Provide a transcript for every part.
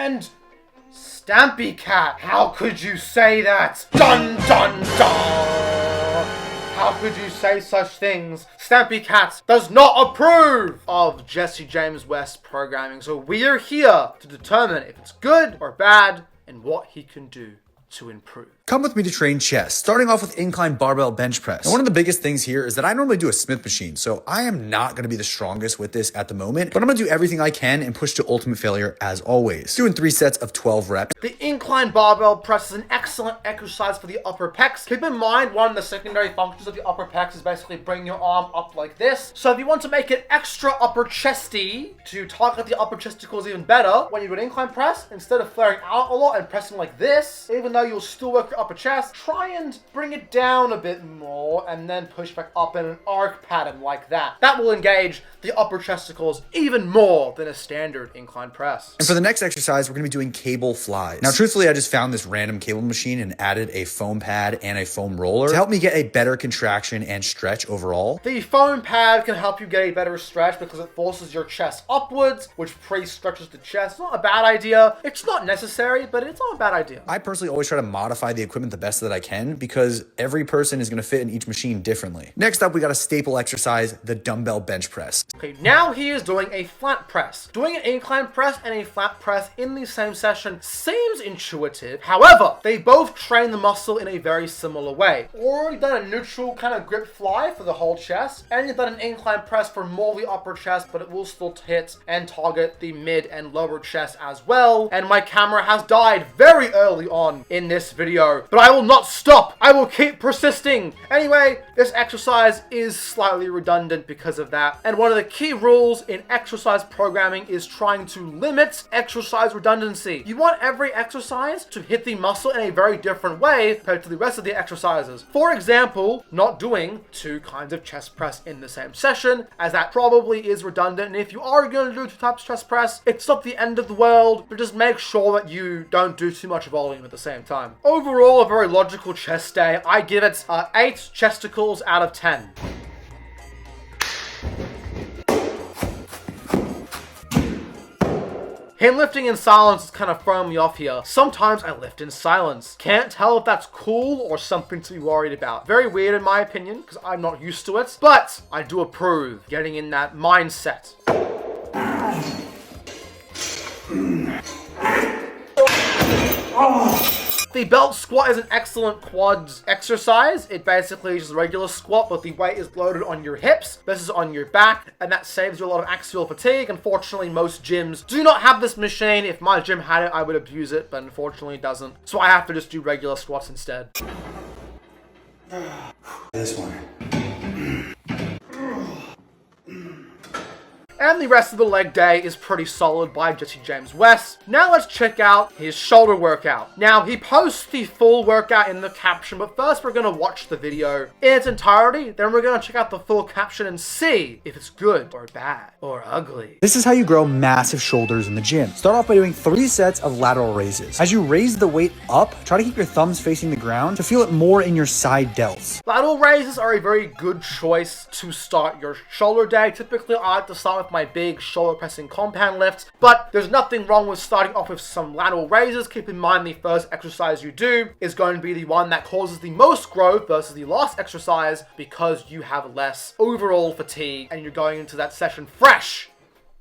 And Stampy Cat, how could you say that? Dun dun dun! How could you say such things? Stampy Cat does not approve of Jesse James West's programming, so we are here to determine if it's good or bad and what he can do to improve. Come with me to train chest, starting off with incline barbell bench press. And one of the biggest things here is that I normally do a Smith machine, so I am not going to be the strongest with this at the moment, but I'm going to do everything I can and push to ultimate failure as always. Doing 3 sets of 12 reps. The incline barbell press is an excellent exercise for the upper pecs. Keep in mind, one of the secondary functions of the upper pecs is basically bring your arm up like this. So if you want to make it extra upper chesty, to target the upper chesticles even better, when you do an incline press, instead of flaring out a lot and pressing like this, even though you'll still work your upper chest, try and bring it down a bit more and then push back up in an arc pattern like that. That will engage the upper chesticles even more than a standard incline press. And for the next exercise, we're going to be doing cable flies. Now, truthfully, I just found this random cable machine and added a foam pad and a foam roller to help me get a better contraction and stretch overall. The foam pad can help you get a better stretch because it forces your chest upwards, which pre-stretches the chest. It's not a bad idea. It's not necessary, but it's not a bad idea. I personally always try to modify the equipment the best that I can because every person is going to fit in each machine differently. Next up, we got a staple exercise, the dumbbell bench press. Okay, now he is doing a flat press. Doing an incline press and a flat press in the same session seems intuitive. However, they both train the muscle in a very similar way. Already done a neutral kind of grip fly for the whole chest, and you've done an incline press for more the upper chest, but it will still hit and target the mid and lower chest as well. And my camera has died very early on in this video, but I will not stop. I will keep persisting. Anyway, this exercise is slightly redundant because of that. And one of the key rules in exercise programming is trying to limit exercise redundancy. You want every exercise to hit the muscle in a very different way compared to the rest of the exercises. For example, not doing 2 kinds of chest press in the same session, as that probably is redundant. And if you are going to do 2 types of chest press, it's not the end of the world, but just make sure that you don't do too much volume at the same time. Overall, a very logical chest day. I give it 8 chesticles out of 10. Him lifting in silence is kind of throwing me off here. Sometimes I lift in silence. Can't tell if that's cool or something to be worried about. Very weird in my opinion, because I'm not used to it. But I do approve getting in that mindset. The belt squat is an excellent quads exercise. It basically is just a regular squat, but the weight is loaded on your hips. This is on your back, and that saves you a lot of axial fatigue. Unfortunately, most gyms do not have this machine. If my gym had it, I would abuse it, but unfortunately it doesn't. So I have to just do regular squats instead. This one. And the rest of the leg day is pretty solid by Jesse James West. Now let's check out his shoulder workout. Now, he posts the full workout in the caption, but first we're going to watch the video in its entirety. Then we're going to check out the full caption and see if it's good or bad or ugly. This is how you grow massive shoulders in the gym. Start off by doing 3 sets of lateral raises. As you raise the weight up, try to keep your thumbs facing the ground to feel it more in your side delts. Lateral raises are a very good choice to start your shoulder day. Typically, I like to start with my big shoulder pressing compound lifts, but there's nothing wrong with starting off with some lateral raises. Keep in mind the first exercise you do is going to be the one that causes the most growth versus the last exercise because you have less overall fatigue and you're going into that session fresh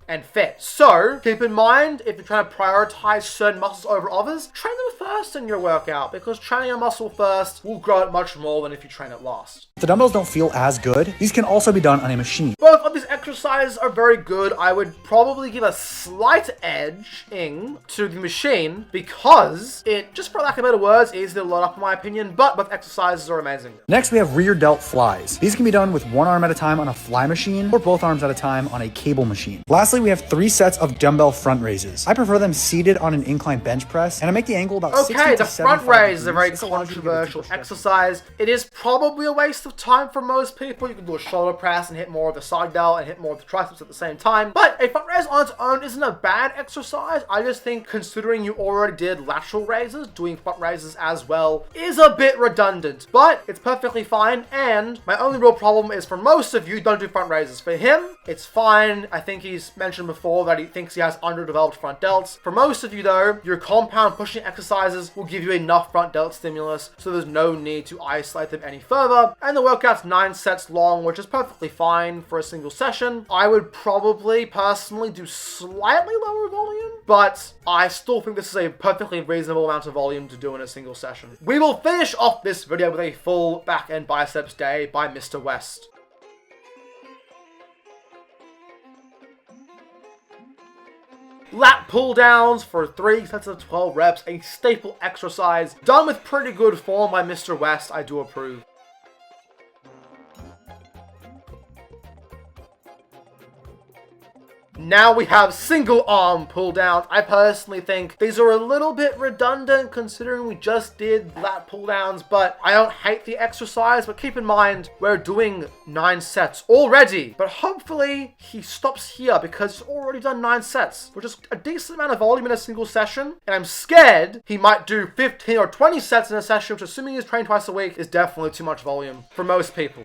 and fit. So keep in mind, if you're trying to prioritize certain muscles over others, train them first in your workout because training a muscle first will grow it much more than if you train it last. If the dumbbells don't feel as good, these can also be done on a machine. Both of these exercises are very good. I would probably give a slight edging to the machine because it, just for lack of better words, is to load up in my opinion, but both exercises are amazing. Next, we have rear delt flies. These can be done with 1 arm at a time on a fly machine or both arms at a time on a cable machine. Lastly, we have 3 sets of dumbbell front raises. I prefer them seated on an incline bench press, and I make the angle about 60 to 75 the front raise is a very degrees. This allows you to get a controversial deeper stretch. exercise. It is probably a waste of time for most people. You can do a shoulder press and hit more of the side delt and hit hit more of the triceps at the same time. But a front raise on its own isn't a bad exercise. I just think considering you already did lateral raises, doing front raises as well is a bit redundant, but it's perfectly fine. And my only real problem is for most of you don't do front raises. For him, it's fine. I think he's mentioned before that he thinks he has underdeveloped front delts. For most of you though, your compound pushing exercises will give you enough front delt stimulus, so there's no need to isolate them any further. And the workout's 9 sets long, which is perfectly fine for a single session. I would probably personally do slightly lower volume, but I still think this is a perfectly reasonable amount of volume to do in a single session. We will finish off this video with a full back end biceps day by Mr. West. Lat pull downs for 3 sets of 12 reps, a staple exercise, done with pretty good form by Mr. West. I do approve. Now we have single arm pull downs. I personally think these are a little bit redundant considering we just did lat pull downs, but I don't hate the exercise. But keep in mind, we're doing 9 sets already, but hopefully he stops here because he's already done 9 sets, which is a decent amount of volume in a single session. And I'm scared he might do 15 or 20 sets in a session, which assuming he's trained twice a week is definitely too much volume for most people.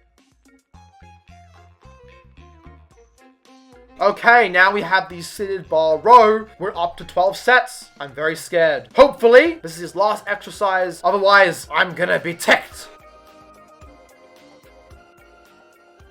Okay, now we have the seated bar row. We're up to 12 sets. I'm very scared. Hopefully, this is his last exercise. Otherwise, I'm gonna be ticked.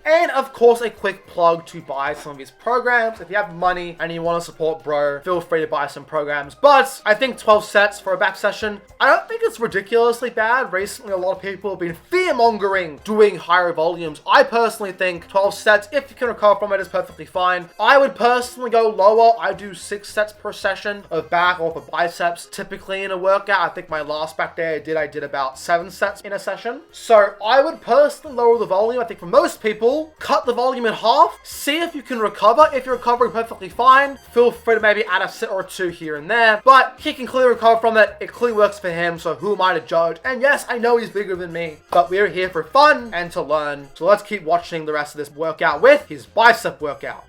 And of course, a quick plug to buy some of his programs. If you have money and you want to support bro, feel free to buy some programs. But I think 12 sets for a back session, I don't think it's ridiculously bad. Recently, a lot of people have been fear-mongering doing higher volumes. I personally think 12 sets, if you can recover from it, is perfectly fine. I would personally go lower. I do 6 sets per session of back or for biceps. Typically in a workout, I think my last back day I did about 7 sets in a session. So I would personally lower the volume. I think for most people, cut the volume in half, see if you can recover. If you're recovering perfectly fine, feel free to maybe add a set or 2 here and there, but he can clearly recover from it. It clearly works for him, so who am I to judge? And yes, I know he's bigger than me, but we're here for fun and to learn. So let's keep watching the rest of this workout with his bicep workout.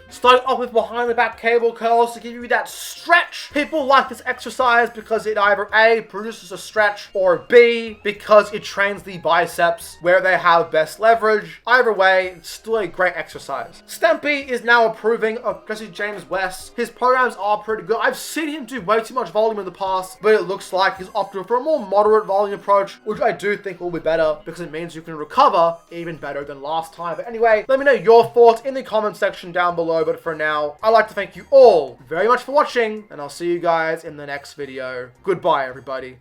Starting off with behind the back cable curls to give you that stretch. People like this exercise because it either A, produces a stretch, or B, because it trains the biceps where they have best leverage. Either way, it's still a great exercise. Stempy is now approving of Jesse James West. His programs are pretty good. I've seen him do way too much volume in the past, but it looks like he's opting for a more moderate volume approach, which I do think will be better because it means you can recover even better than last time. But anyway, let me know your thoughts in the comment section down below. But for now, I'd like to thank you all very much for watching, and I'll see you guys in the next video. Goodbye, everybody.